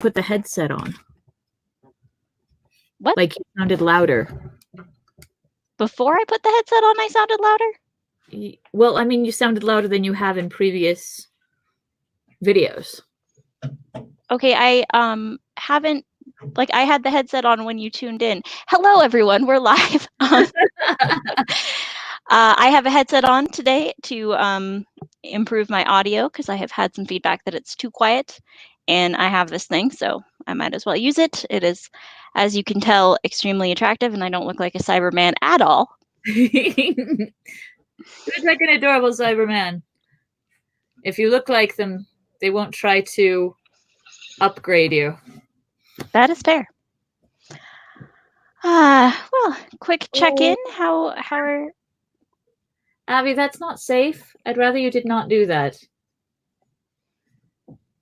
put the headset on. What? Like you sounded louder. Before I put the headset on, I sounded louder? Well, I mean, you sounded louder than you have in previous videos. Okay, I haven't, like, I had the headset on when you tuned in. Hello, everyone. We're live. I have a headset on today to improve my audio because I have had some feedback that it's too quiet, and I have this thing, so I might as well use it. It is, as you can tell, extremely attractive, and I don't look like a Cyberman at all. You look like an adorable Cyberman. If you look like them, they won't try to upgrade you. That is fair. Well, quick check-in. How are... Abby, that's not safe. I'd rather you did not do that.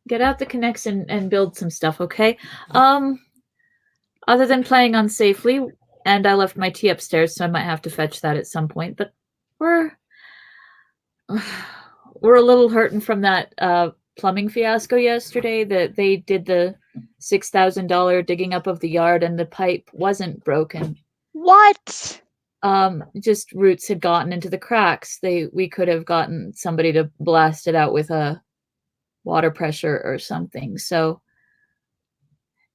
Get out the Kinects and build some stuff, okay? Other than playing unsafely, and I left my tea upstairs, so I might have to fetch that at some point, but we're a little hurting from that plumbing fiasco yesterday, that they did the $6,000 digging up of the yard and the pipe wasn't broken. What? Just roots had gotten into the cracks. We could have gotten somebody to blast it out with a water pressure or something. So,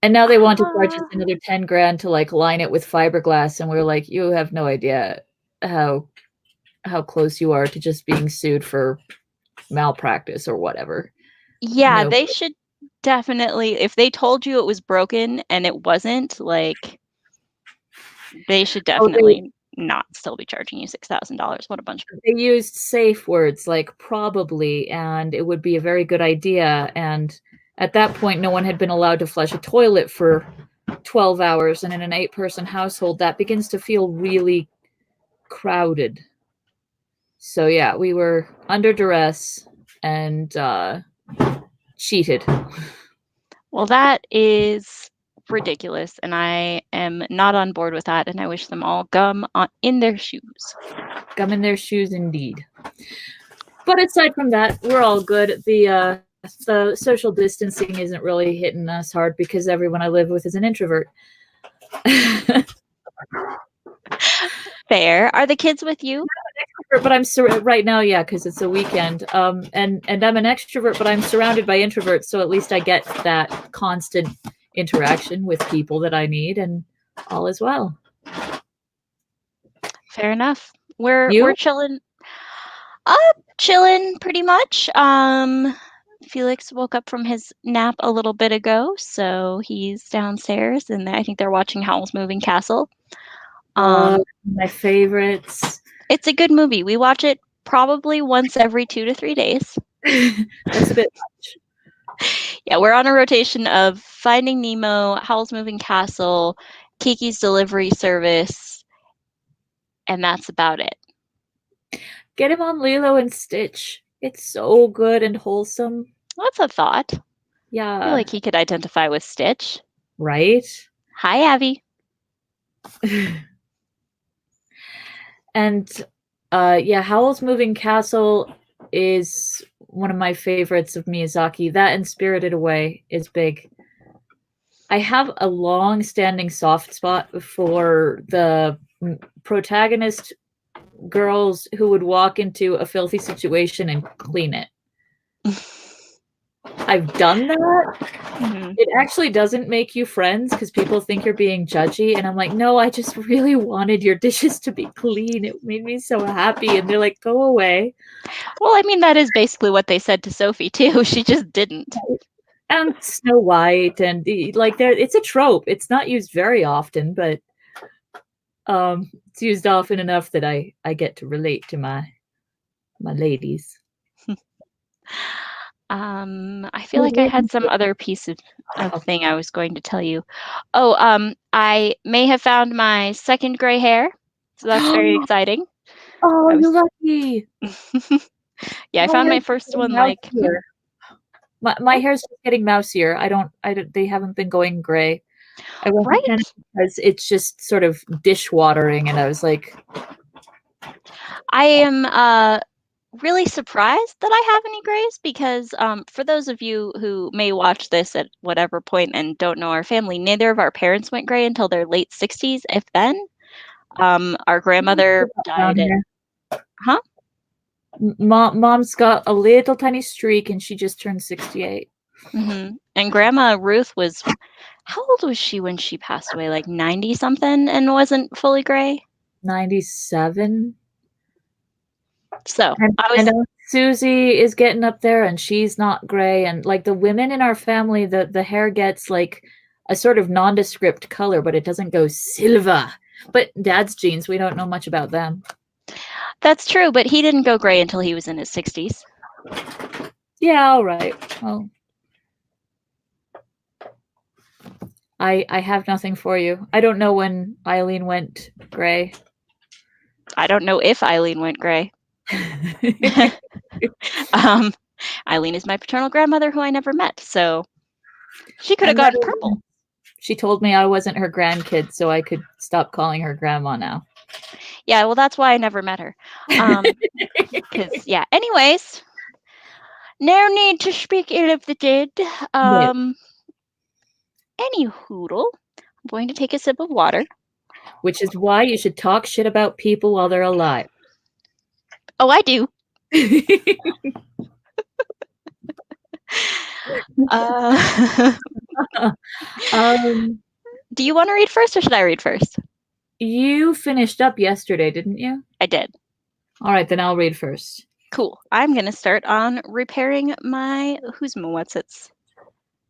and now they want to charge us another 10 grand to like line it with fiberglass, and we're like, you have no idea how close you are to just being sued for malpractice or whatever. Yeah, they should definitely, if they told you it was broken and it wasn't, like, they should definitely not still be charging you $6,000. What a bunch of... They used safe words like probably, and it would be a very good idea. And at that point, no one had been allowed to flush a toilet for 12 hours. And in an 8-person household, that begins to feel really crowded. So yeah, we were under duress and cheated. Well, that is ridiculous, and I am not on board with that, and I wish them all gum in their shoes. Gum in their shoes, indeed. But aside from that, we're all good. The social distancing isn't really hitting us hard because everyone I live with is an introvert. Fair. Are the kids with you? But I'm right now, yeah, because it's a weekend. And I'm an extrovert, but I'm surrounded by introverts, so at least I get that constant interaction with people that I need, and all is well. Fair enough. We're chilling. Chilling pretty much. Felix woke up from his nap a little bit ago, so he's downstairs, and I think they're watching Howl's Moving Castle. My favorites. It's a good movie. We watch it probably once every 2 to 3 days. That's a bit much. Yeah, we're on a rotation of Finding Nemo, Howl's Moving Castle, Kiki's Delivery Service, and that's about it. Get him on Lilo and Stitch. It's so good and wholesome. That's a thought. Yeah. I feel like he could identify with Stitch. Right? Hi, Abby. And yeah, Howl's Moving Castle is one of my favorites of Miyazaki. That and Spirited Away is big. I have a long-standing soft spot for the protagonist girls who would walk into a filthy situation and clean it. I've done that. Mm-hmm. It actually doesn't make you friends because people think you're being judgy, and I'm like, no, I just really wanted your dishes to be clean. It made me so happy. And they're like, go away. Well, I mean, that is basically what they said to Sophie too. She just didn't. And Snow White, and like, it's a trope. It's not used very often, but it's used often enough that I get to relate to my ladies. I feel like I had some other piece of thing I was going to tell you. Oh, I may have found my second gray hair, so that's very exciting. Oh, you're lucky. Yeah, I found my first one like... My hair's just getting mousier. I don't, they haven't been going gray. I went because it's just sort of dishwatering, and I was like... I am really surprised that I have any grays because for those of you who may watch this at whatever point and don't know our family, neither of our parents went gray until their late 60s, if then. Our grandmother Down died at, here. huh? Mom's got a little tiny streak and she just turned 68. And Grandma Ruth was, how old was she when she passed away? Like 90 something and wasn't fully gray? 97. So I know Susie is getting up there and she's not gray. And like the women in our family, the hair gets like a sort of nondescript color, but it doesn't go silver. But Dad's genes, we don't know much about them. That's true, but he didn't go gray until he was in his 60s. Yeah, all right. Well, I have nothing for you. I don't know when Eileen went gray. I don't know if Eileen went gray. Eileen is my paternal grandmother who I never met, so she could have gotten purple. She told me I wasn't her grandkid, so I could stop calling her grandma now. Yeah, well, that's why I never met her. Because, yeah, anyways, no need to speak ill of the dead. Any hoodle, I'm going to take a sip of water. Which is why you should talk shit about people while they're alive. Oh, I do. Do you want to read first or should I read first? You finished up yesterday, didn't you? I did. All right, then I'll read first. Cool. I'm going to start on repairing my what's-its.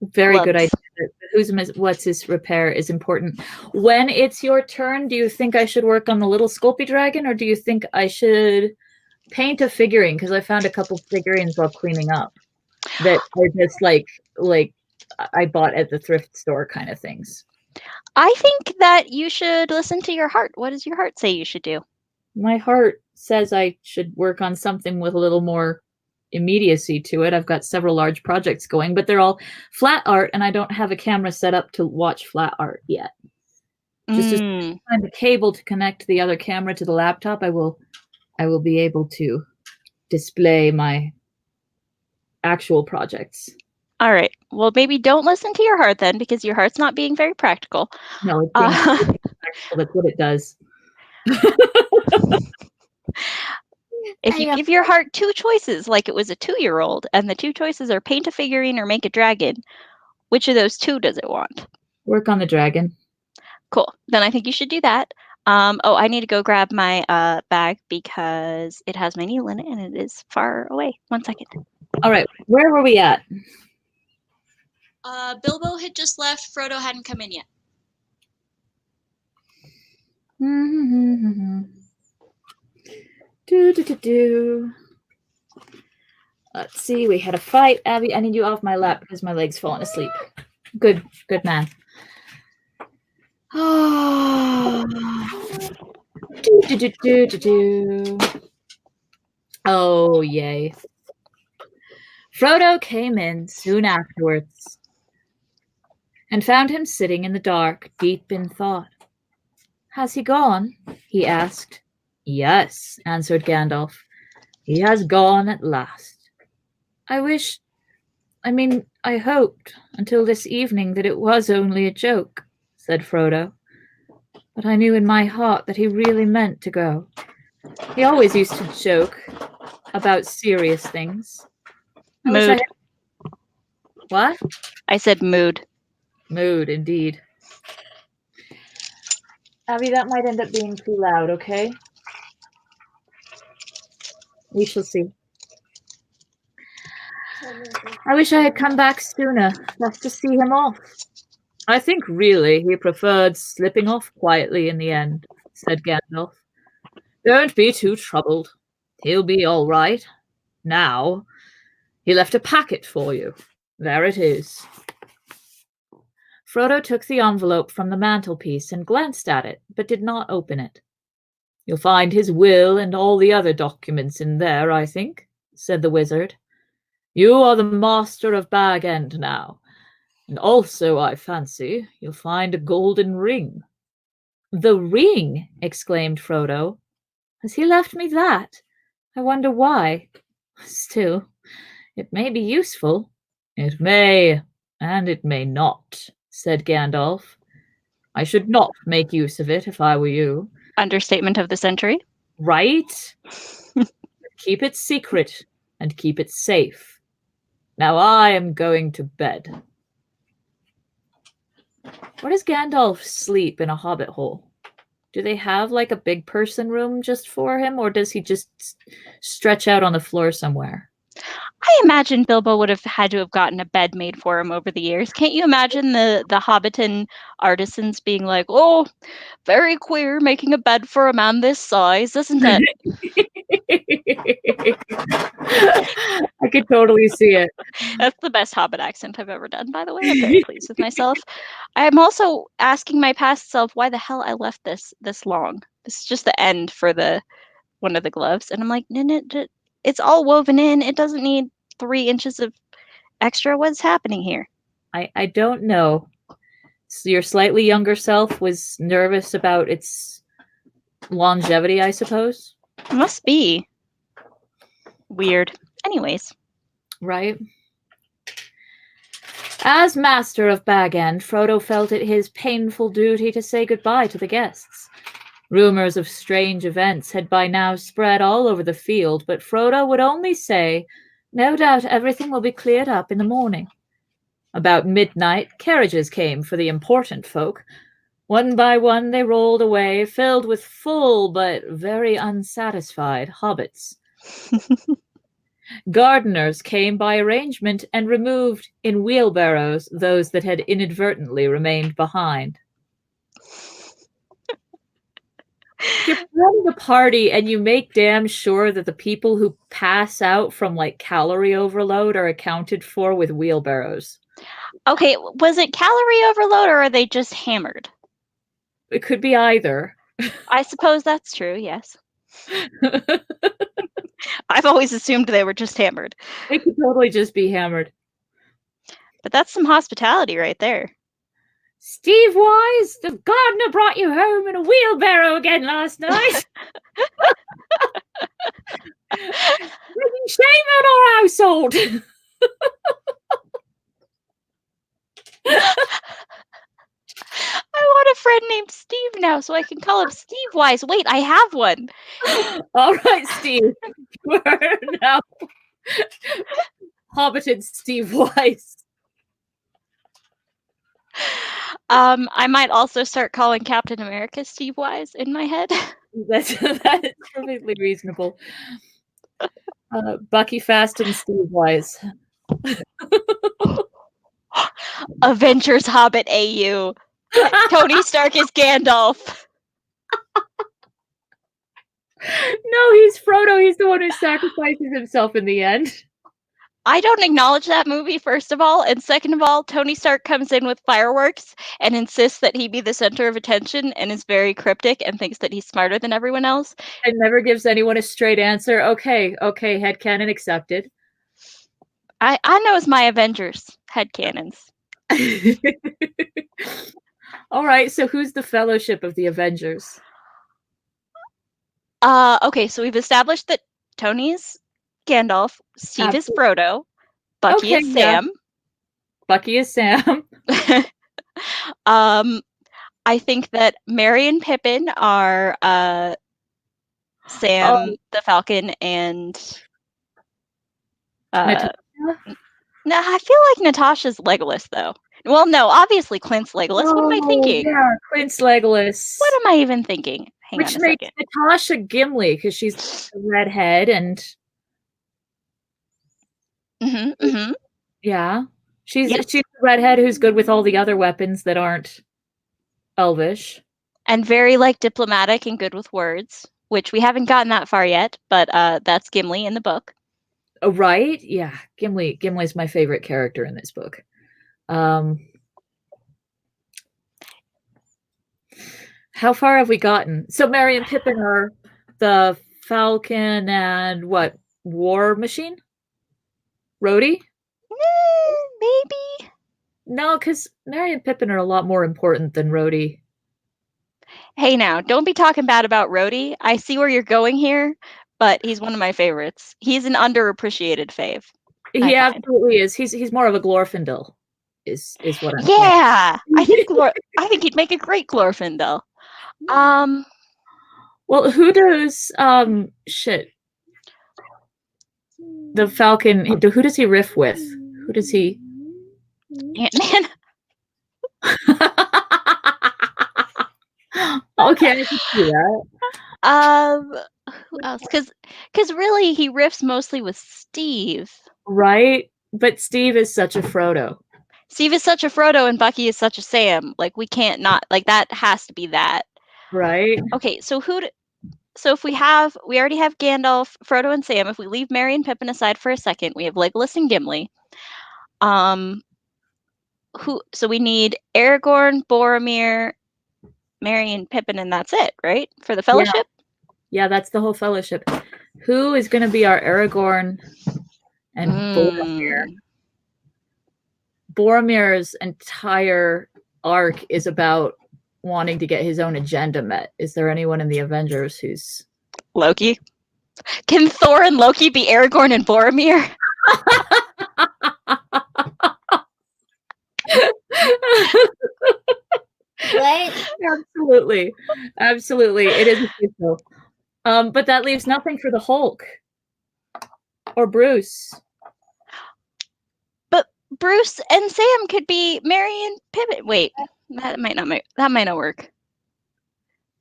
Very good idea. What's-its repair is important. When it's your turn, do you think I should work on the little Sculpey dragon, or do you think I should paint a figurine? Because I found a couple figurines while cleaning up that are just like I bought at the thrift store kind of things. I think that you should listen to your heart. What does your heart say you should do? My heart says I should work on something with a little more immediacy to it. I've got several large projects going, but they're all flat art, and I don't have a camera set up to watch flat art yet. Just as I find the cable to connect the other camera to the laptop, I will be able to display my actual projects. All right. Well, maybe don't listen to your heart then, because your heart's not being very practical. No, it's being practical. That's what it does. If you give your heart two choices, like it was a 2-year-old, and the two choices are paint a figurine or make a dragon, which of those two does it want? Work on the dragon. Cool. Then I think you should do that. I need to go grab my bag because it has my needle in it and it is far away. 1 second. All right. Where were we at? Bilbo had just left. Frodo hadn't come in yet. Let's see. We had a fight. Abby, I need you off my lap because my leg's falling asleep. Good man. Oh, oh, yay. Frodo came in soon afterwards and found him sitting in the dark, deep in thought. Has he gone? He asked. Yes, answered Gandalf. He has gone at last. I hoped until this evening that it was only a joke, said Frodo. But I knew in my heart that he really meant to go. He always used to joke about serious things. Mood. What? I said mood. Mood, indeed. Abby, that might end up being too loud, okay? We shall see. I wish I had come back sooner, just to see him off. I think really he preferred slipping off quietly in the end, said Gandalf. Don't be too troubled. He'll be all right. Now. He left a packet for you. There it is. Frodo took the envelope from the mantelpiece and glanced at it, but did not open it. You'll find his will and all the other documents in there, I think, said the wizard. You are the master of Bag End now, and also, I fancy, you'll find a golden ring. The ring! Exclaimed Frodo. Has he left me that? I wonder why. Still, it may be useful. It may, and it may not, said Gandalf. I should not make use of it if I were you. Understatement of the century. Right? Keep it secret and keep it safe. Now I am going to bed. Where does Gandalf sleep in a hobbit hole? Do they have like a big person room just for him, or does he just stretch out on the floor somewhere? I imagine Bilbo would have had to have gotten a bed made for him over the years. Can't you imagine the Hobbiton artisans being like, "Oh, very queer, making a bed for a man this size, isn't it?" I could totally see it. That's the best Hobbit accent I've ever done, by the way. I'm very pleased with myself. I'm also asking my past self why the hell I left this long. This is just the end for the one of the gloves, and I'm like, no, it's all woven in. It doesn't need 3 inches of extra. What's happening here? I don't know. So your slightly younger self was nervous about its longevity, I suppose. It must be weird. Anyways. Right? As master of Bag End, Frodo felt it his painful duty to say goodbye to the guests. Rumors of strange events had by now spread all over the field, but Frodo would only say, "No doubt everything will be cleared up in the morning." About midnight, carriages came for the important folk. One by one they rolled away, filled with full but very unsatisfied hobbits. Gardeners came by arrangement and removed in wheelbarrows those that had inadvertently remained behind. You're planning a party and you make damn sure that the people who pass out from like calorie overload are accounted for with wheelbarrows. Okay, was it calorie overload or are they just hammered? It could be either. I suppose that's true, yes. I've always assumed they were just hammered. It could totally just be hammered. But that's some hospitality right there. Steve Wise, the gardener brought you home in a wheelbarrow again last night. Bringing shame on our household. I want a friend named Steve now so I can call him Steve Wise. Wait, I have one. All right, Steve. We're now Hobbited Steve Wise. I might also start calling Captain America Steve Wise in my head. That's perfectly reasonable. Bucky Fast and Steve Wise. Avengers Hobbit AU. Tony Stark is Gandalf. No, he's Frodo. He's the one who sacrifices himself in the end. I don't acknowledge that movie, first of all. And second of all, Tony Stark comes in with fireworks and insists that he be the center of attention and is very cryptic and thinks that he's smarter than everyone else. And never gives anyone a straight answer. Okay, headcanon accepted. I know it's my Avengers headcanons. All right, so who's the Fellowship of the Avengers? Okay, so we've established that Tony's Gandalf, Steve is Frodo, Bucky is Sam. Bucky is Sam. I think that Merry and Pippin are Sam the Falcon and Natasha? No, I feel like Natasha's Legolas though. Well, no, obviously Clint's Legolas. What am I thinking? Yeah, Clint's Legolas. What am I even thinking? Hang Which on a makes second. Natasha Gimli because she's a redhead and yeah, she's a redhead who's good with all the other weapons that aren't elvish and very like diplomatic and good with words, which we haven't gotten that far yet, but that's Gimli in the book. Oh, right? Yeah, Gimli's my favorite character in this book. How far have we gotten? So Merry and Pippin are the Falcon and what? War Machine? Rhodey? Maybe. No, because Merry and Pippin are a lot more important than Rhodey. Hey now, don't be talking bad about Rhodey. I see where you're going here, but he's one of my favorites. He's an underappreciated fave. He absolutely is. He's more of a Glorfindel, is what I'm saying. Yeah, I think he'd make a great Glorfindel. Well, who does shit? The Falcon. Who does he riff with? Who does he? Ant-Man. Okay, I can see that. Who else? Because really, he riffs mostly with Steve. Right, but Steve is such a Frodo. Steve is such a Frodo, and Bucky is such a Sam. Like, we can't not, like, that has to be that. Right. Okay, so so if we already have Gandalf, Frodo, and Sam. If we leave Merry and Pippin aside for a second, we have Legolas and Gimli. So we need Aragorn, Boromir, Merry, and Pippin, and that's it, right? For the Fellowship? Yeah, that's the whole Fellowship. Who is going to be our Aragorn and Boromir? Boromir's entire arc is about wanting to get his own agenda met. Is there anyone in the Avengers who's... Loki? Can Thor and Loki be Aragorn and Boromir? Right? Absolutely. It is official. But that leaves nothing for the Hulk or Bruce. But Bruce and Sam could be Merry and Pippin. Wait, that might not work.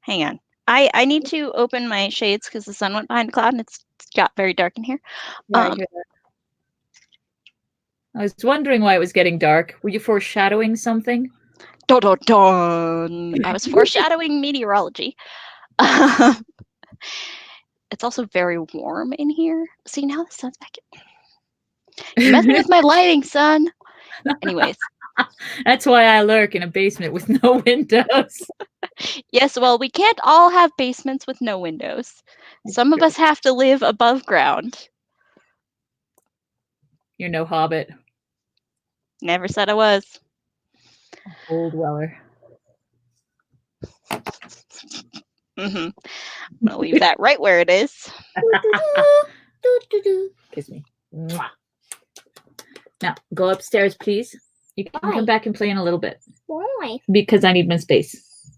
Hang on. I need to open my shades because the sun went behind a cloud and it's got very dark in here. Yeah, I was wondering why it was getting dark. Were you foreshadowing something? Dun, dun, dun. I was foreshadowing meteorology. It's also very warm in here. See, now the sun's back in. You're messing with my lighting, son. Anyways. That's why I lurk in a basement with no windows. Yes, well, we can't all have basements with no windows. Some of us have to live above ground. You're no hobbit. Never said I was. Old dweller. I'm gonna leave that right where it is. Kiss me. Mwah. Now, go upstairs, please. You can come back and play in a little bit. Why? Because I need my space.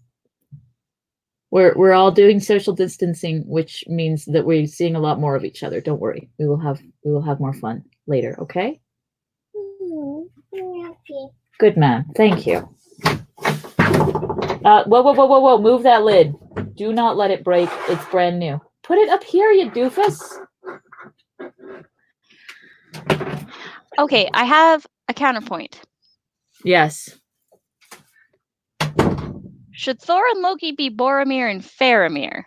We're all doing social distancing, which means that we're seeing a lot more of each other. Don't worry. We will have more fun later, okay? Good man. Thank you. Whoa. Move that lid. Do not let it break. It's brand new. Put it up here, you doofus. Okay, I have a counterpoint. Yes. Should Thor and Loki be Boromir and Faramir?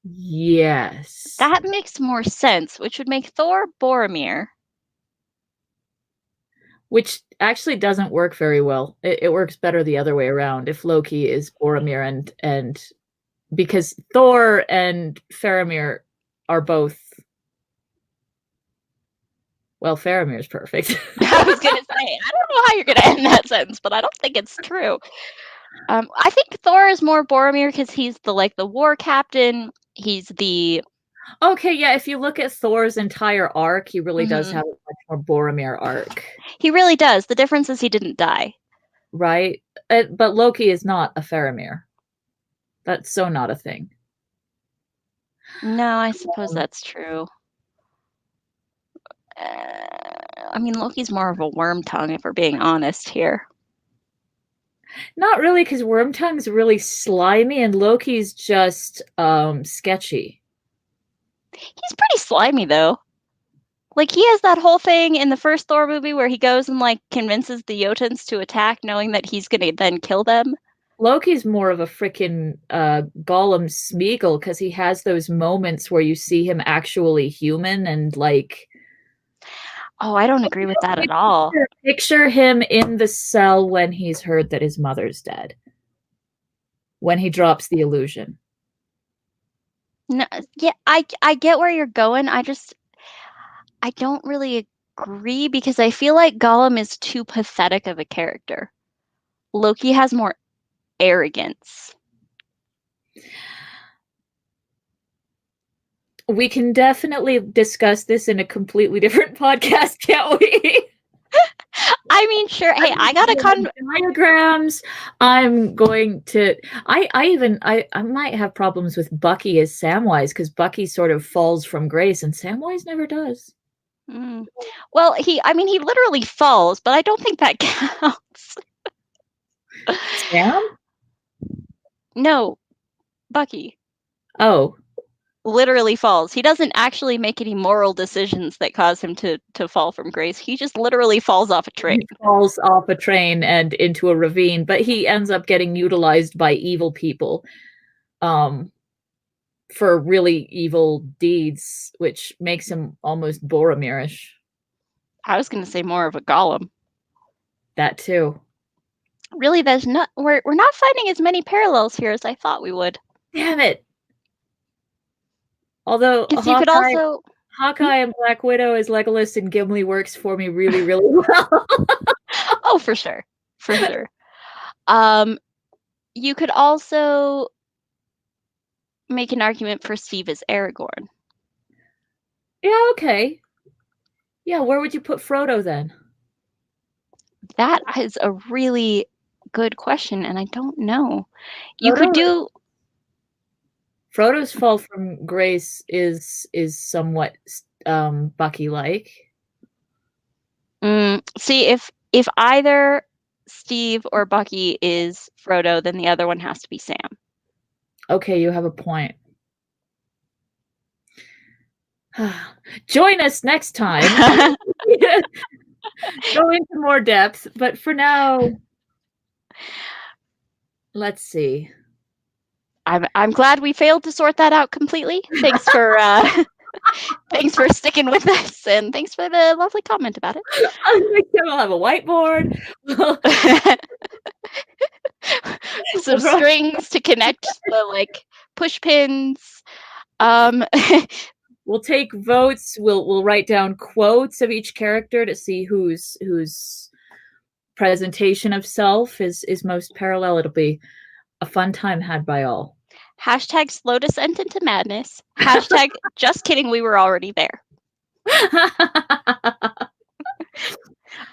Yes. That makes more sense, which would make Thor Boromir. Which actually doesn't work very well. It works better the other way around. If Loki is Boromir and because Thor and Faramir are both... Well, Faramir's perfect. I was going to say, I don't know how you're going to end that sentence, but I don't think it's true. I think Thor is more Boromir because he's the war captain. He's the... Okay, yeah, if you look at Thor's entire arc, he really does have a much more Boromir arc. He really does. The difference is he didn't die. Right? But Loki is not a Faramir. That's so not a thing. No, I suppose that's true. I mean, Loki's more of a worm tongue, if we're being honest here. Not really, because Wormtongue's really slimy, and Loki's just sketchy. He's pretty slimy, though. Like, he has that whole thing in the first Thor movie where he goes and, convinces the Jotuns to attack, knowing that he's going to then kill them. Loki's more of a freaking Gollum Smeagol, because he has those moments where you see him actually human and, Oh, I don't agree with that at all. Picture him in the cell when he's heard that his mother's dead. When he drops the illusion. No, yeah, I get where you're going. I don't really agree because I feel like Gollum is too pathetic of a character. Loki has more arrogance. We can definitely discuss this in a completely different podcast, can't we? I mean, sure. Hey, I got a diagrams. I'm going to. I might have problems with Bucky as Samwise because Bucky sort of falls from grace, and Samwise never does. Well, he literally falls, but I don't think that counts. Sam? No, Bucky. Oh. Literally falls. He doesn't actually make any moral decisions that cause him to fall from grace. He just literally falls off a train. He falls off a train and into a ravine, but he ends up getting utilized by evil people for really evil deeds, which makes him almost Boromir-ish. I was going to say more of a golem. That too. Really, we're not finding as many parallels here as I thought we would. Damn it. Although Hawkeye and Black Widow as Legolas and Gimli works for me really, really well. Oh, for sure. For sure. You could also make an argument for Steve as Aragorn. Yeah, okay. Yeah, where would you put Frodo then? That is a really good question, and I don't know. You could do... Frodo's fall from grace is somewhat Bucky-like. See, if either Steve or Bucky is Frodo, then the other one has to be Sam. Okay, you have a point. Join us next time. Go into more depth, but for now, let's see. I'm glad we failed to sort that out completely. Thanks for thanks for sticking with us, and thanks for the lovely comment about it. We'll have a whiteboard. Some strings to connect the push pins. We'll take votes. We'll write down quotes of each character to see whose presentation of self is most parallel. It'll be a fun time had by all. Hashtag slow descent into madness. Hashtag just kidding, we were already there.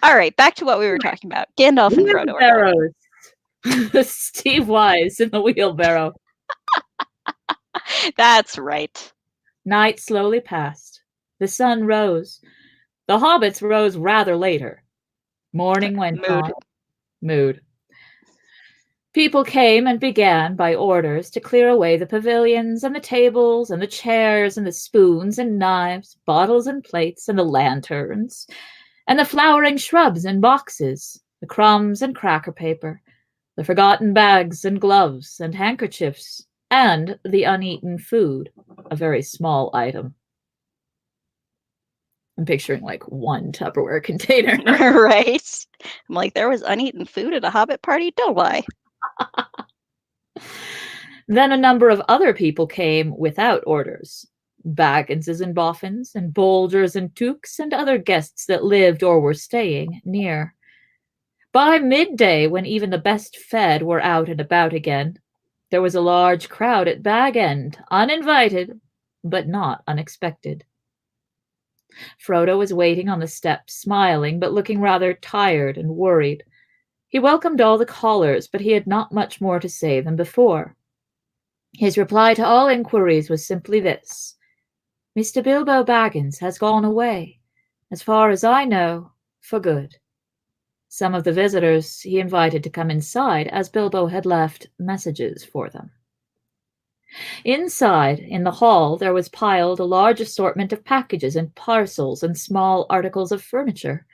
All right, back to what we were talking about. Gandalf and Frodo. Steve Wise in the wheelbarrow. That's right. Night slowly passed. The sun rose. The hobbits rose rather later. Morning went on. Mood. People came and began, by orders, to clear away the pavilions and the tables and the chairs and the spoons and knives, bottles and plates and the lanterns, and the flowering shrubs and boxes, the crumbs and cracker paper, the forgotten bags and gloves and handkerchiefs, and the uneaten food, a very small item. I'm picturing one Tupperware container. Right. I'm like, there was uneaten food at a Hobbit party? Don't lie. Then a number of other people came without orders. Bagginses and boffins, and Bolgers and Tooks, and other guests that lived or were staying near. By midday, when even the best fed were out and about again, there was a large crowd at Bag End, uninvited, but not unexpected. Frodo was waiting on the steps, smiling, but looking rather tired and worried. He welcomed all the callers, but he had not much more to say than before. His reply to all inquiries was simply this: Mr. Bilbo Baggins has gone away, as far as I know, for good. Some of the visitors he invited to come inside, as Bilbo had left messages for them. Inside, in the hall, there was piled a large assortment of packages and parcels and small articles of furniture.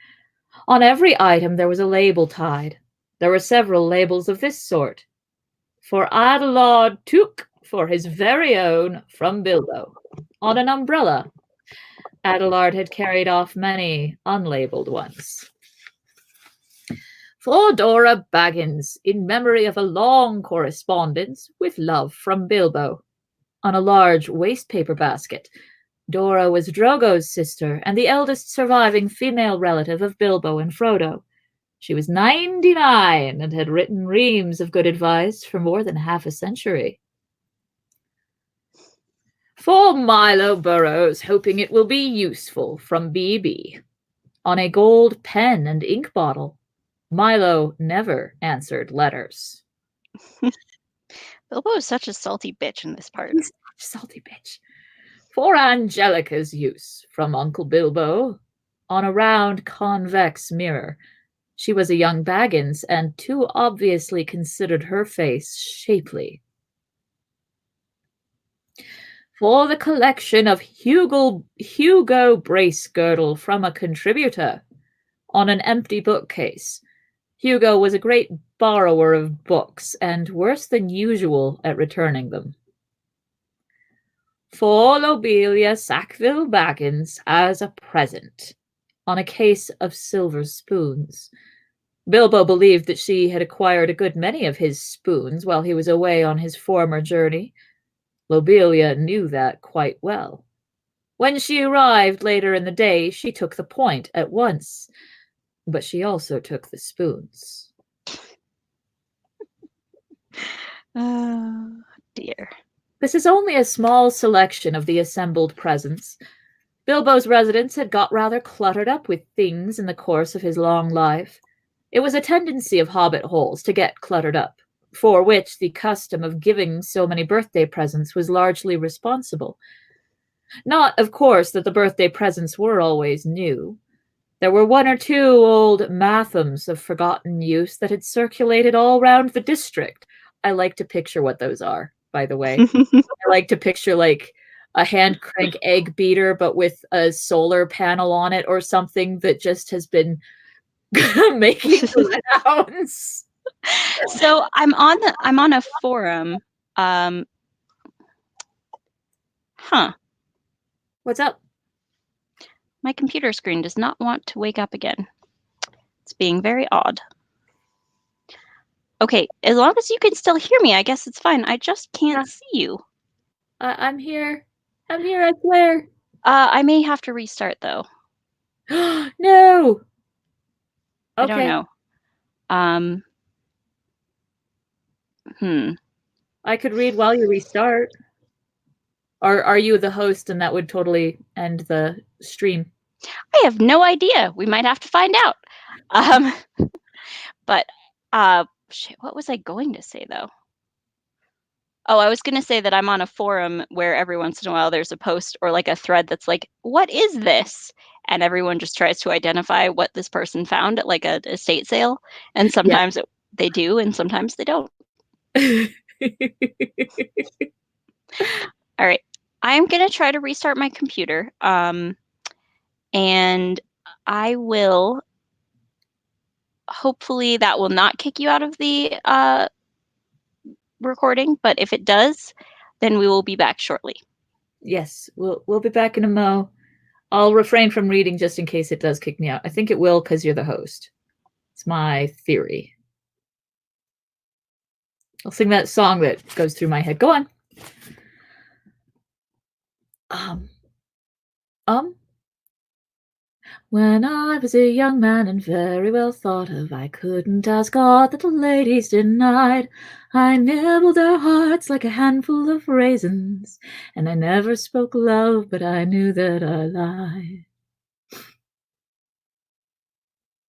On every item there was a label tied. There were several labels of this sort: For Adelard Took, for his very own, from Bilbo, on an umbrella. Adelard had carried off many unlabeled ones. For Dora Baggins, in memory of a long correspondence, with love from Bilbo, on a large waste-paper basket. Dora was Drogo's sister and the eldest surviving female relative of Bilbo and Frodo. She was 99 and had written reams of good advice for more than half a century. For Milo burrows, hoping it will be useful, from BB. On a gold pen and ink bottle. Milo never answered letters. Bilbo is such a salty bitch in this part. He's such a salty bitch. For Angelica's use, from Uncle Bilbo. On a round convex mirror. She was a young Baggins, and too obviously considered her face shapely. For the collection of Hugo Bracegirdle from a contributor. On an empty bookcase. Hugo was a great borrower of books, and worse than usual at returning them. For Lobelia Sackville Baggins as a present. On a case of silver spoons. Bilbo believed that she had acquired a good many of his spoons while he was away on his former journey. Lobelia knew that quite well. When she arrived later in the day, she took the point at once, but she also took the spoons. Oh, dear. This is only a small selection of the assembled presents. Bilbo's residence had got rather cluttered up with things in the course of his long life. It was a tendency of hobbit holes to get cluttered up, for which the custom of giving so many birthday presents was largely responsible. Not, of course, that the birthday presents were always new. There were one or two old mathams of forgotten use that had circulated all round the district. I like to picture what those are, by the way. I like to picture like a hand crank egg beater, but with a solar panel on it or something that just has been making rounds. So I'm on a forum. What's up? My computer screen does not want to wake up again. It's being very odd. Okay, as long as you can still hear me, I guess it's fine. I just can't see you. I'm here. I'm here, I swear. I may have to restart, though. No! Okay. I don't know. I could read while you restart. Or are you the host and that would totally end the stream? I have no idea. We might have to find out. But shit, what was I going to say, though? Oh, I was going to say that I'm on a forum where every once in a while there's a post or like a thread that's like, what is this? And everyone just tries to identify what this person found at like a estate sale. And sometimes they do, and sometimes they don't. All right. I am going to try to restart my computer. And I will, hopefully that will not kick you out of the recording, but if it does, then we will be back shortly. Yes, we'll be back in a mo. I'll refrain from reading just in case it does kick me out. I think it will because you're the host. It's my theory. I'll sing that song that goes through my head. Go on. When I was a young man and very well thought of, I couldn't ask God that the ladies denied. I nibbled their hearts like a handful of raisins, and I never spoke love, but I knew that I lied.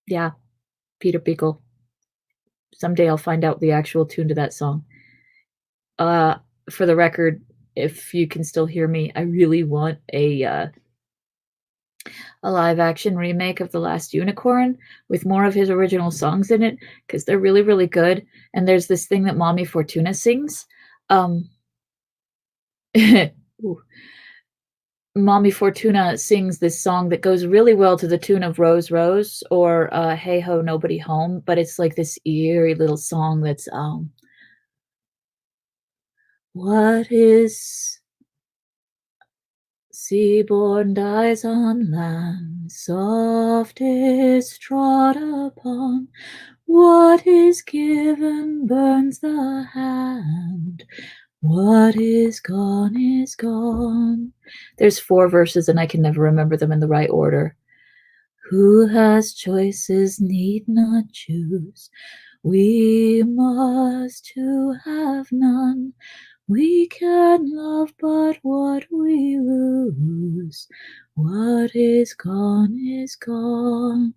Yeah, Peter Beagle. Someday I'll find out the actual tune to that song. For the record, if you can still hear me, I really want a live action remake of The Last Unicorn with more of his original songs in it, because they're really, really good. And there's this thing that Mommy Fortuna sings. Mommy Fortuna sings this song that goes really well to the tune of Rose Rose or Hey Ho Nobody Home, but it's like this eerie little song that's what is seaborn dies on land, soft is trod upon, what is given burns the hand, what is gone is gone. There's 4 verses and I can never remember them in the right order. Who has choices need not choose. We must who have none. We can love, but what we lose, what is gone is gone.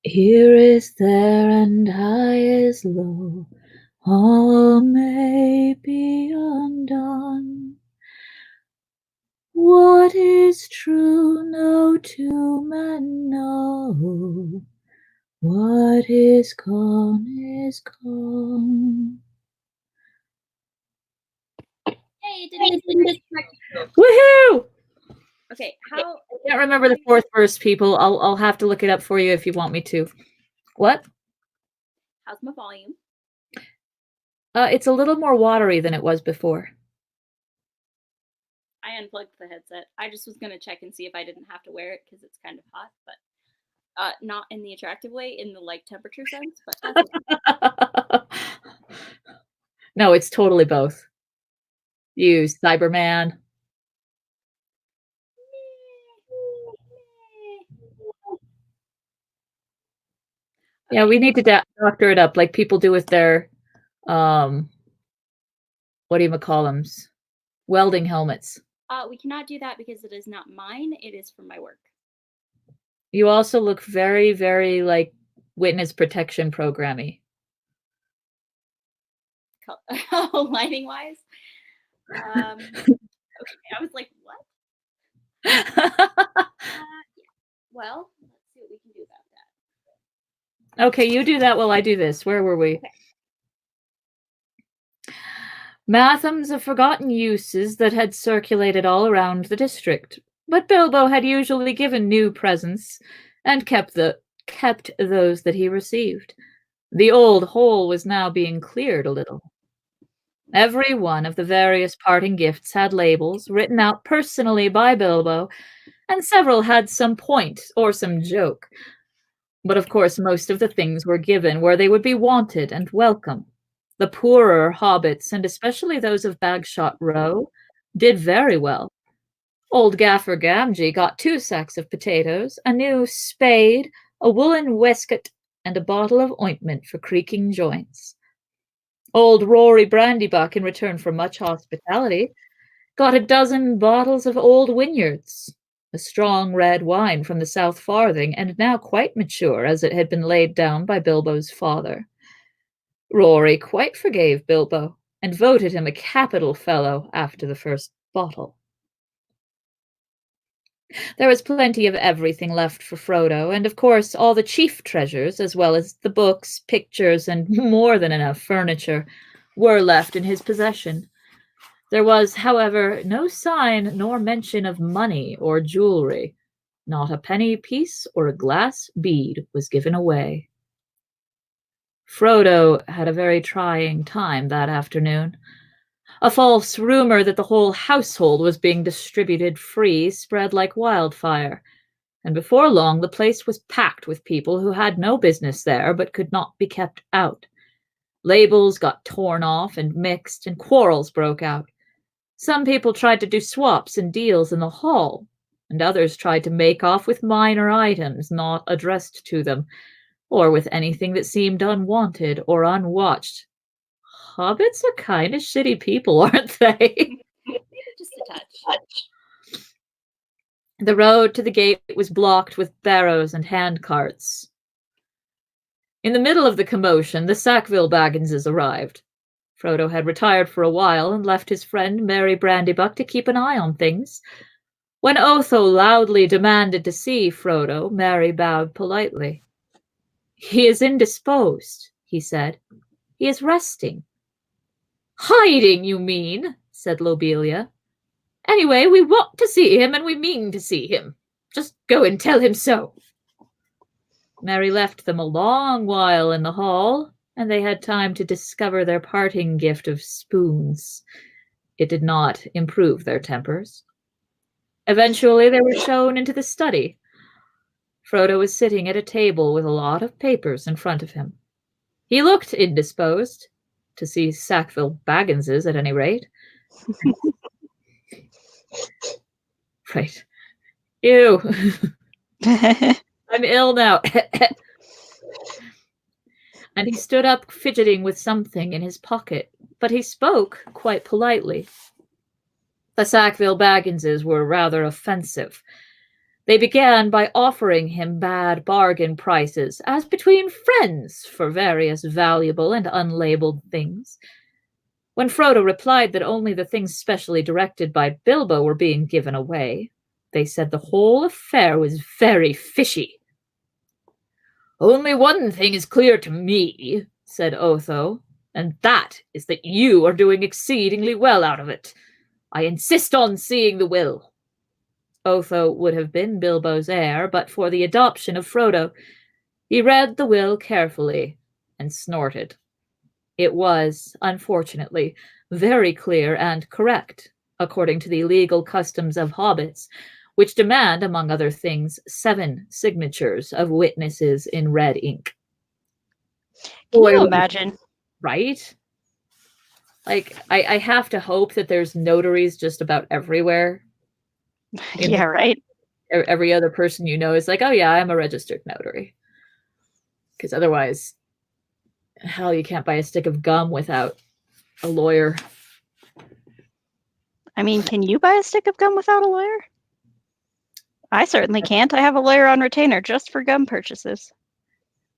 Here is there, and high is low, all may be undone. What is true, no two men know. What is gone is gone. Hey, didn't Woohoo! Okay, I can't remember the fourth verse, people. I'll have to look it up for you if you want me to. What? how's my volume? It's a little more watery than it was before. I unplugged the headset. I just was gonna check and see if I didn't have to wear it because it's kind of hot, but not in the attractive way, in the like temperature sense. But that's okay. No, it's totally both. You Cyberman. Yeah, we need to doctor it up like people do with their, what do you call them? Welding helmets. We cannot do that because it is not mine. It is for my work. You also look very, very like witness protection programmy. Oh, lighting wise. Okay, I was like, what? Yeah. Well, let's see what we can do about that. Okay, you do that while I do this. Where were we? Okay. Mathem's of forgotten uses that had circulated all around the district, but Bilbo had usually given new presents and kept those that he received. The old hole was now being cleared a little. Every one of the various parting gifts had labels written out personally by Bilbo, and several had some point or some joke. But of course, most of the things were given where they would be wanted and welcome. The poorer hobbits, and especially those of Bagshot Row, did very well. Old Gaffer Gamgee got 2 sacks of potatoes, a new spade, a woolen waistcoat, and a bottle of ointment for creaking joints. Old Rory Brandybuck, in return for much hospitality, got a dozen bottles of old Wynyards, a strong red wine from the South Farthing, and now quite mature as it had been laid down by Bilbo's father. Rory quite forgave Bilbo, and voted him a capital fellow after the first bottle. There was plenty of everything left for Frodo, and of course all the chief treasures, as well as the books, pictures, and more than enough furniture, were left in his possession. There was, however, no sign nor mention of money or jewelry. Not a penny piece or a glass bead was given away. Frodo had a very trying time that afternoon. A false rumor that the whole household was being distributed free spread like wildfire, and before long the place was packed with people who had no business there but could not be kept out. Labels got torn off and mixed, and quarrels broke out. Some people tried to do swaps and deals in the hall, and others tried to make off with minor items not addressed to them, or with anything that seemed unwanted or unwatched. Hobbits are kind of shitty people, aren't they? Just a touch. The road to the gate was blocked with barrows and handcarts. In the middle of the commotion, the Sackville Bagginses arrived. Frodo had retired for a while and left his friend Merry Brandybuck to keep an eye on things. When Otho loudly demanded to see Frodo, Merry bowed politely. "He is indisposed," he said. "He is resting." "Hiding, you mean," said Lobelia. "Anyway, we want to see him, and we mean to see him. Just go and tell him so." Merry left them a long while in the hall, and they had time to discover their parting gift of spoons. It did not improve their tempers. Eventually, they were shown into the study. Frodo was sitting at a table with a lot of papers in front of him. He looked indisposed, to see Sackville Bagginses at any rate. Right. Ew. I'm ill now. and he stood up fidgeting with something in his pocket, but he spoke quite politely. The Sackville Bagginses were rather offensive. They began by offering him bad bargain prices, as between friends, for various valuable and unlabeled things. When Frodo replied that only the things specially directed by Bilbo were being given away, they said the whole affair was very fishy. "Only one thing is clear to me," said Otho, "and that is that you are doing exceedingly well out of it. I insist on seeing the will." Otho would have been Bilbo's heir but for the adoption of Frodo. He read the will carefully and snorted. It was, unfortunately, very clear and correct, according to the legal customs of hobbits, which demand, among other things, 7 signatures of witnesses in red ink. Can you imagine? Right? Like, I have to hope that there's notaries just about everywhere. Yeah, right. Every other person you know is like, oh yeah, I'm a registered notary. Because otherwise, hell, you can't buy a stick of gum without a lawyer. I mean, can you buy a stick of gum without a lawyer? I certainly can't. I have a lawyer on retainer just for gum purchases.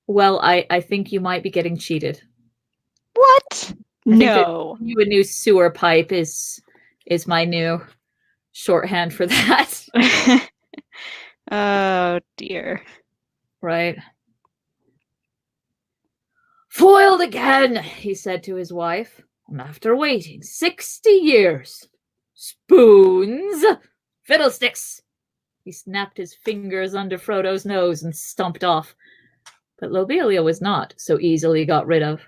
Well, I think you might be getting cheated. What? No. You a new sewer pipe is my new shorthand for that. Oh dear. Right. "Foiled again," he said to his wife, "and after waiting 60 years. Spoons! Fiddlesticks!" He snapped his fingers under Frodo's nose and stumped off. But Lobelia was not so easily got rid of.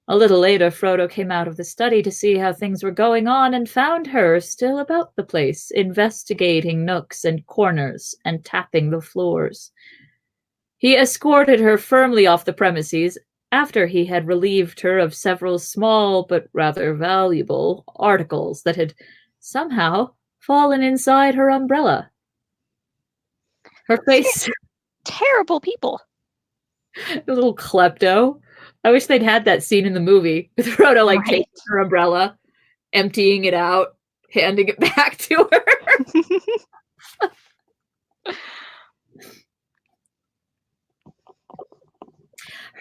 A little later, Frodo came out of the study to see how things were going on and found her still about the place, investigating nooks and corners and tapping the floors. He escorted her firmly off the premises after he had relieved her of several small but rather valuable articles that had somehow fallen inside her umbrella. Her face... Terrible people. A little klepto. I wish they'd had that scene in the movie with Frodo, like, taking her umbrella, emptying it out, handing it back to her.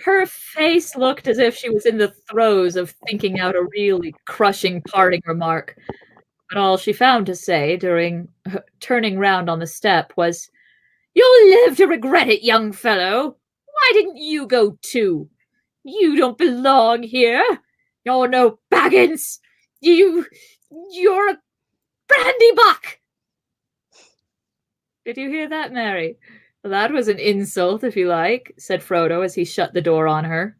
Her face looked as if she was in the throes of thinking out a really crushing parting remark. But all she found to say during turning round on the step was, "You'll live to regret it, young fellow. Why didn't you go too? You don't belong here. You're no Baggins. You're a brandy buck." Did you hear that, Mary? Well, that was an insult, if you like, said Frodo as he shut the door on her.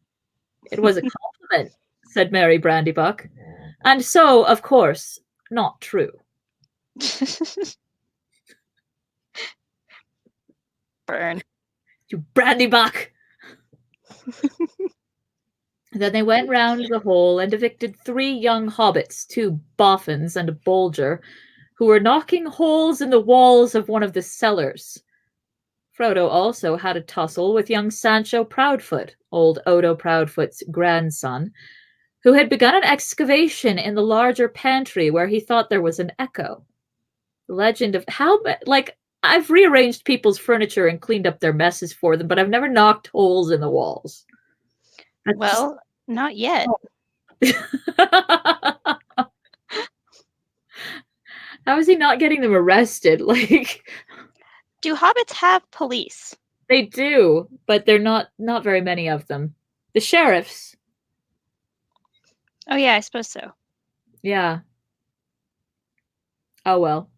It was a compliment, said Mary Brandybuck. And so, of course, not true. Burn. You Brandybuck! Then they went round the hole and evicted 3 young hobbits, 2 boffins and a bolger, who were knocking holes in the walls of one of the cellars. Frodo also had a tussle with young Sancho Proudfoot, old Odo Proudfoot's grandson, who had begun an excavation in the larger pantry where he thought there was an echo. The legend of how, like, I've rearranged people's furniture and cleaned up their messes for them, but I've never knocked holes in the walls. Well, not yet. How is he not getting them arrested? Like, do hobbits have police? They do, but they're not very many of them. The sheriffs. Oh yeah, I suppose so. Yeah. Oh well.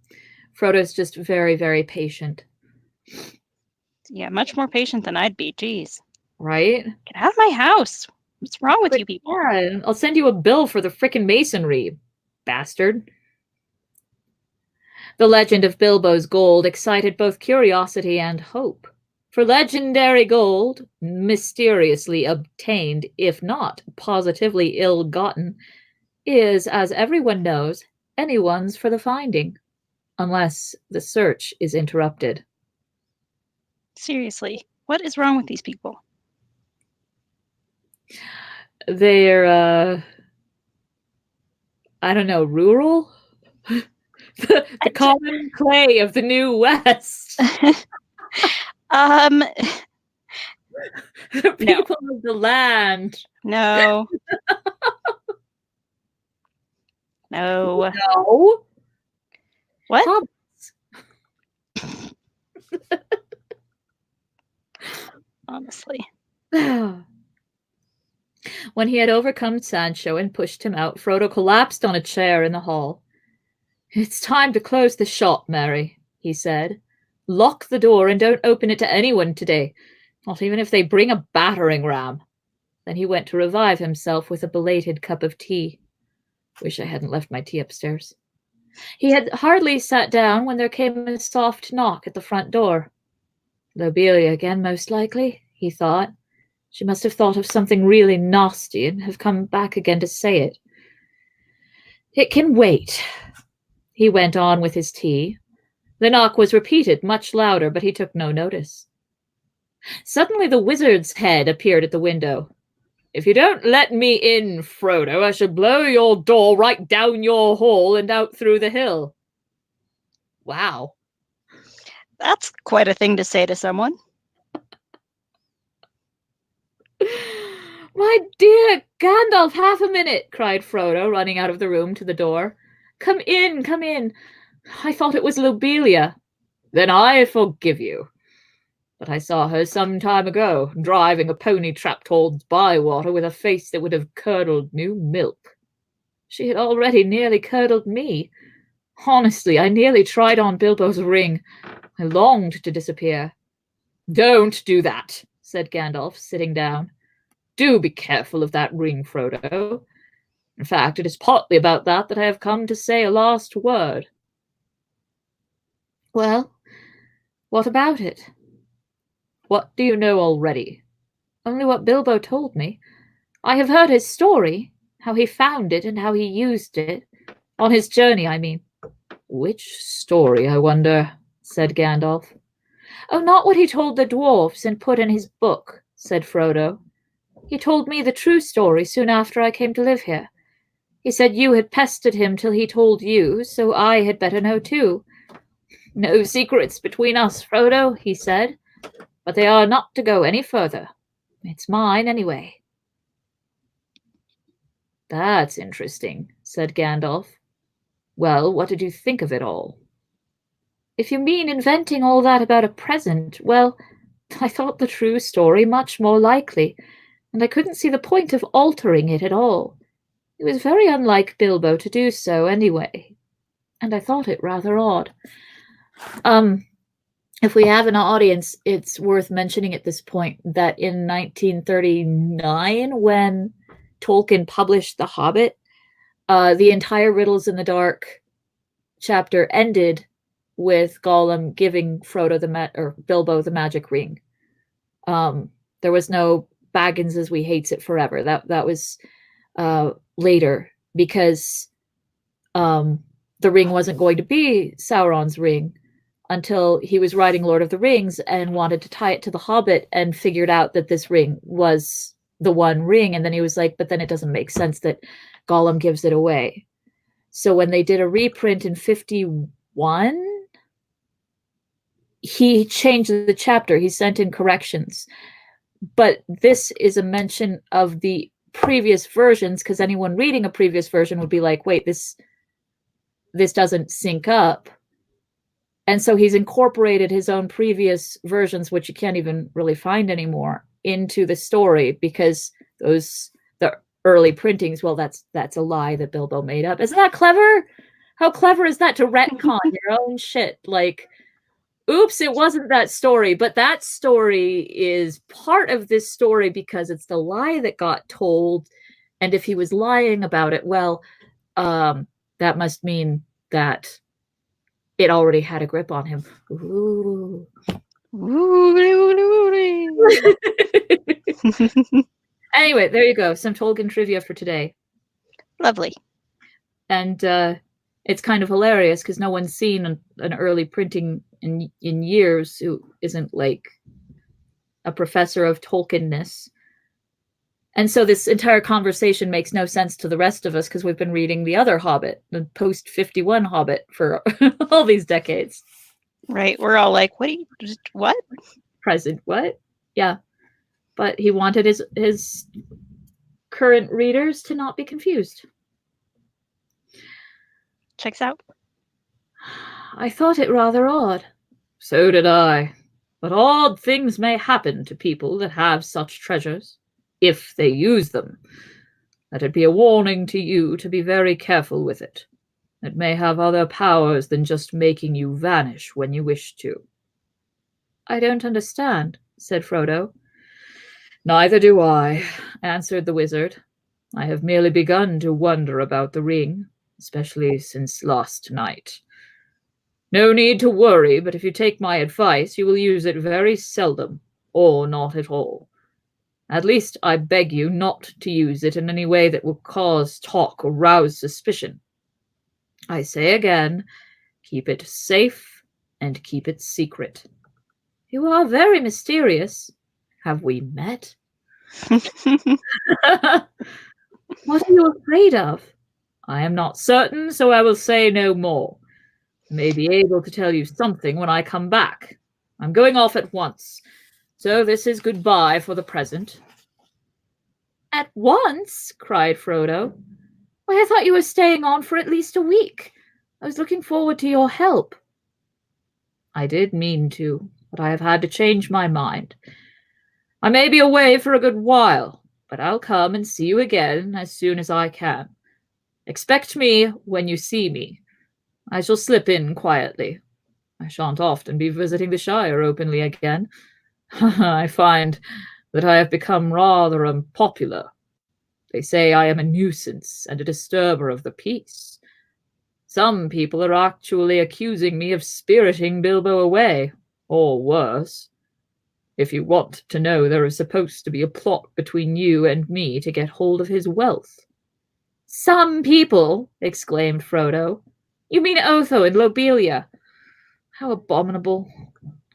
Frodo's just very, very patient. Yeah, much more patient than I'd be. Jeez. Right? Get out of my house. What's wrong with you people? Yeah, I'll send you a bill for the frickin' masonry, bastard. The legend of Bilbo's gold excited both curiosity and hope. For legendary gold, mysteriously obtained, if not positively ill-gotten, is, as everyone knows, anyone's for the finding, unless the search is interrupted. Seriously, what is wrong with these people? They're, I don't know, rural? The common clay of the New West. The people of the land. No. No. No. What? Hobbits. Honestly. When he had overcome Sancho and pushed him out, Frodo collapsed on a chair in the hall. "It's time to close the shop, Mary," he said. "Lock the door and don't open it to anyone today, not even if they bring a battering ram." Then he went to revive himself with a belated cup of tea. Wish I hadn't left my tea upstairs. He had hardly sat down when there came a soft knock at the front door. Lobelia again, most likely, he thought. She must have thought of something really nasty and have come back again to say it. It can wait. He went on with his tea. The knock was repeated, much louder, but he took no notice. Suddenly the wizard's head appeared at the window. "If you don't let me in, Frodo, I shall blow your door right down your hole and out through the hill." Wow. That's quite a thing to say to someone. "My dear Gandalf, half a minute," cried Frodo, running out of the room to the door. Come in, come in. I thought it was Lobelia." "Then I forgive you. But I saw her some time ago, driving a pony trap towards Bywater with a face that would have curdled new milk. She had already nearly curdled me. Honestly, I nearly tried on Bilbo's ring. I longed to disappear." "Don't do that," said Gandalf, sitting down. "Do be careful of that ring, Frodo. In fact, it is partly about that I have come to say a last word." "Well, what about it?" "What do you know already?" "Only what Bilbo told me. I have heard his story, how he found it and how he used it. On his journey, I mean." "Which story, I wonder?" said Gandalf. "Oh, not what he told the dwarfs and put in his book," said Frodo. "He told me the true story soon after I came to live here. He said you had pestered him till he told you, so I had better know too. 'No secrets between us, Frodo,' he said, 'but they are not to go any further. It's mine, anyway.'" "That's interesting," said Gandalf. "Well, what did you think of it all?" "If you mean inventing all that about a present, well, I thought the true story much more likely, and I couldn't see the point of altering it at all. It was very unlike Bilbo to do so, anyway, and I thought it rather odd. If we have an audience, it's worth mentioning at this point that in 1939, when Tolkien published The Hobbit, the entire Riddles in the Dark chapter ended with Gollum giving Bilbo the magic ring. There was no Baggins as we hates it forever. That was later, because the ring wasn't going to be Sauron's ring until he was writing Lord of the Rings and wanted to tie it to The Hobbit and figured out that this ring was the one ring. And then he was like, but then it doesn't make sense that Gollum gives it away. So when they did a reprint in 51, he changed the chapter. He sent in corrections. But this is a mention of the previous versions, because anyone reading a previous version would be like, wait, this doesn't sync up. And so he's incorporated his own previous versions, which you can't even really find anymore, into the story, because the early printings, well, that's a lie that Bilbo made up. Isn't that clever? How clever is that to retcon your own shit? Like, oops, it wasn't that story, but that story is part of this story because it's the lie that got told. And if he was lying about it, well, that must mean that it already had a grip on him. Ooh. Anyway, there you go. Some Tolkien trivia for today. Lovely. And it's kind of hilarious because no one's seen an early printing in years who isn't like a professor of Tolkienness. And so this entire conversation makes no sense to the rest of us because we've been reading the other Hobbit, the post 51 Hobbit, for all these decades. Right. We're all like, what? Present, what? Yeah. But he wanted his current readers to not be confused. Checks out. I thought it rather odd. So did I. But odd things may happen to people that have such treasures, if they use them. Let it be a warning to you to be very careful with it. It may have other powers than just making you vanish when you wish to. I don't understand, said Frodo. Neither do I, answered the wizard. I have merely begun to wonder about the ring, especially since last night. No need to worry, but if you take my advice, you will use it very seldom, or not at all. At least I beg you not to use it in any way that will cause talk or rouse suspicion. I say again, keep it safe and keep it secret. You are very mysterious. Have we met? What are you afraid of? I am not certain, so I will say no more. I may be able to tell you something when I come back. I'm going off at once, so this is goodbye for the present. At once? Cried Frodo. Why, I thought you were staying on for at least a week. I was looking forward to your help. I did mean to, but I have had to change my mind. I may be away for a good while, but I'll come and see you again as soon as I can. Expect me when you see me. I shall slip in quietly. I shan't often be visiting the Shire openly again. I find that I have become rather unpopular. They say I am a nuisance and a disturber of the peace. Some people are actually accusing me of spiriting Bilbo away, or worse. If you want to know, there is supposed to be a plot between you and me to get hold of his wealth. Some people, exclaimed Frodo. You mean Otho and Lobelia? How abominable.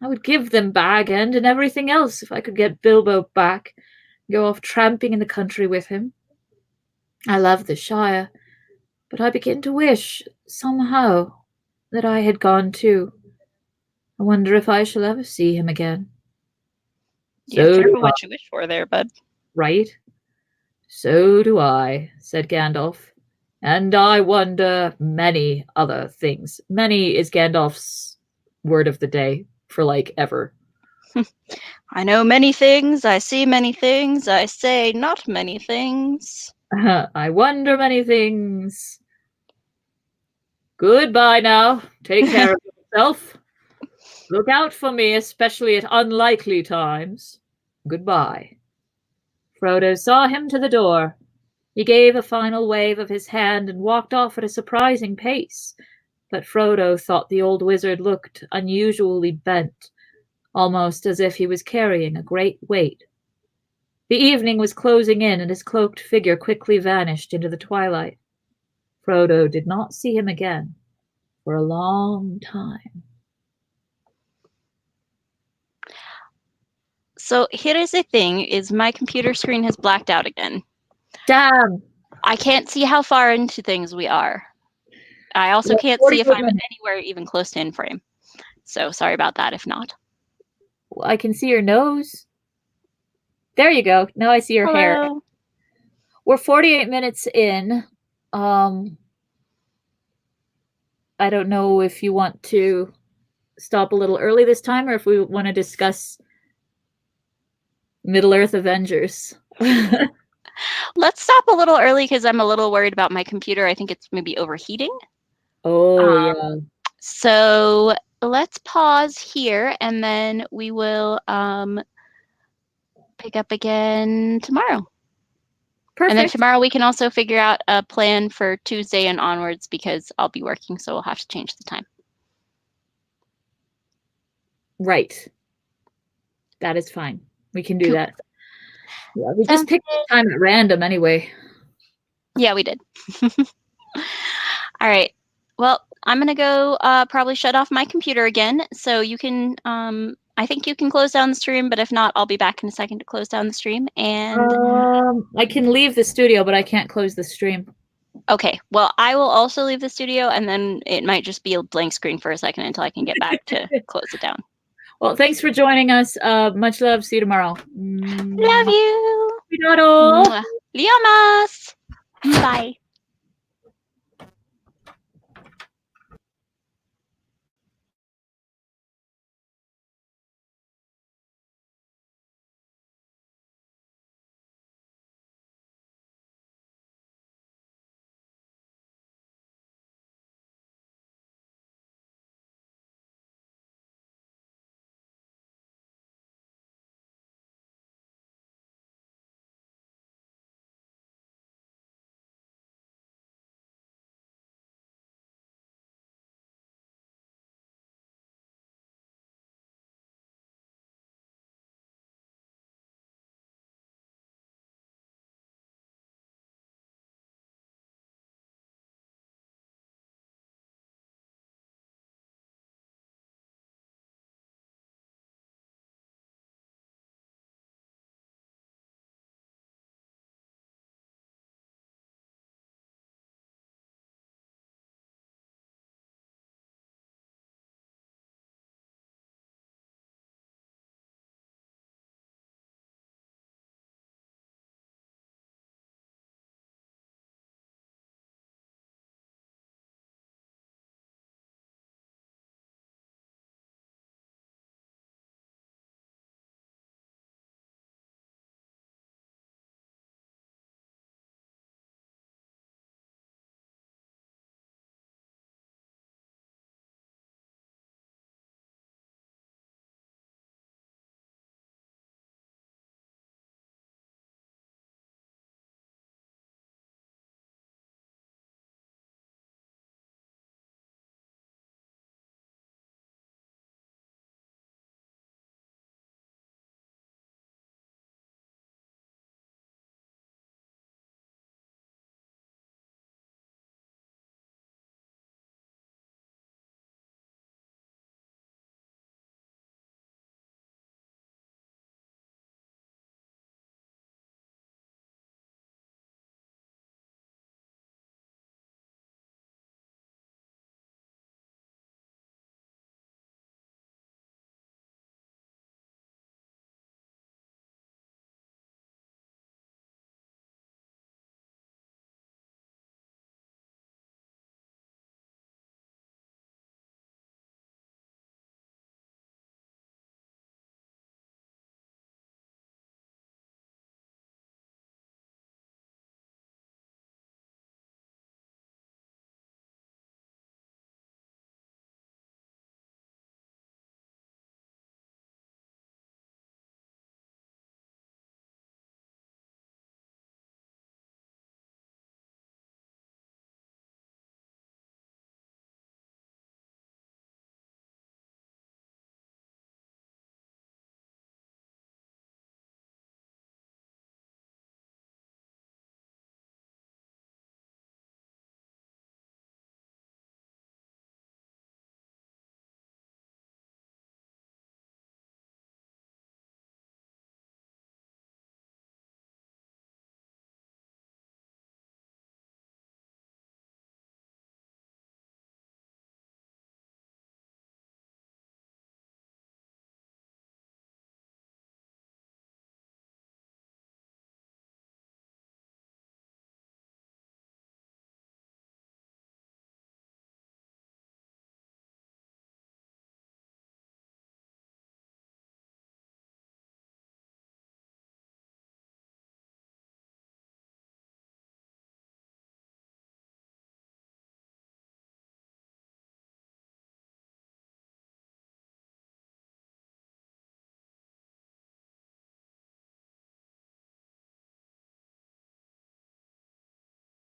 I would give them Bag End and everything else if I could get Bilbo back and go off tramping in the country with him. I love the Shire, but I begin to wish, somehow, that I had gone too. I wonder if I shall ever see him again. Yeah, careful what you wish for there, bud. Right? So do I, said Gandalf. And I wonder many other things. Many is Gandalf's word of the day for like ever. I know many things, I see many things, I say not many things. I wonder many things. Goodbye now. Take care of yourself. Look out for me, especially at unlikely times. Goodbye. Frodo saw him to the door. He gave a final wave of his hand and walked off at a surprising pace. But Frodo thought the old wizard looked unusually bent, almost as if he was carrying a great weight. The evening was closing in, and his cloaked figure quickly vanished into the twilight. Frodo did not see him again for a long time. So here is the thing, is my computer screen has blacked out again. Damn! I can't see how far into things we are. I also can't see if I'm anywhere even close to in frame. So sorry about that if not. Well, I can see your nose. There you go. Now I see your hair. We're 48 minutes in. I don't know if you want to stop a little early this time or if we want to discuss Middle-earth Avengers. Let's stop a little early because I'm a little worried about my computer. I think it's maybe overheating. Oh, yeah. So let's pause here and then we will pick up again tomorrow. Perfect. And then tomorrow we can also figure out a plan for Tuesday and onwards because I'll be working, so we'll have to change the time. Right. That is fine. We can do that. Yeah, we just picked the time at random anyway. Yeah, we did. All right. Well, I'm going to go probably shut off my computer again. So you can I think you can close down the stream, but if not, I'll be back in a second to close down the stream. And I can leave the studio, but I can't close the stream. okay, well, I will also leave the studio, and then it might just be a blank screen for a second until I can get back to close it down. Well, thanks for joining us. Much love. See you tomorrow. Love you. Cuidado. Liamas. Bye.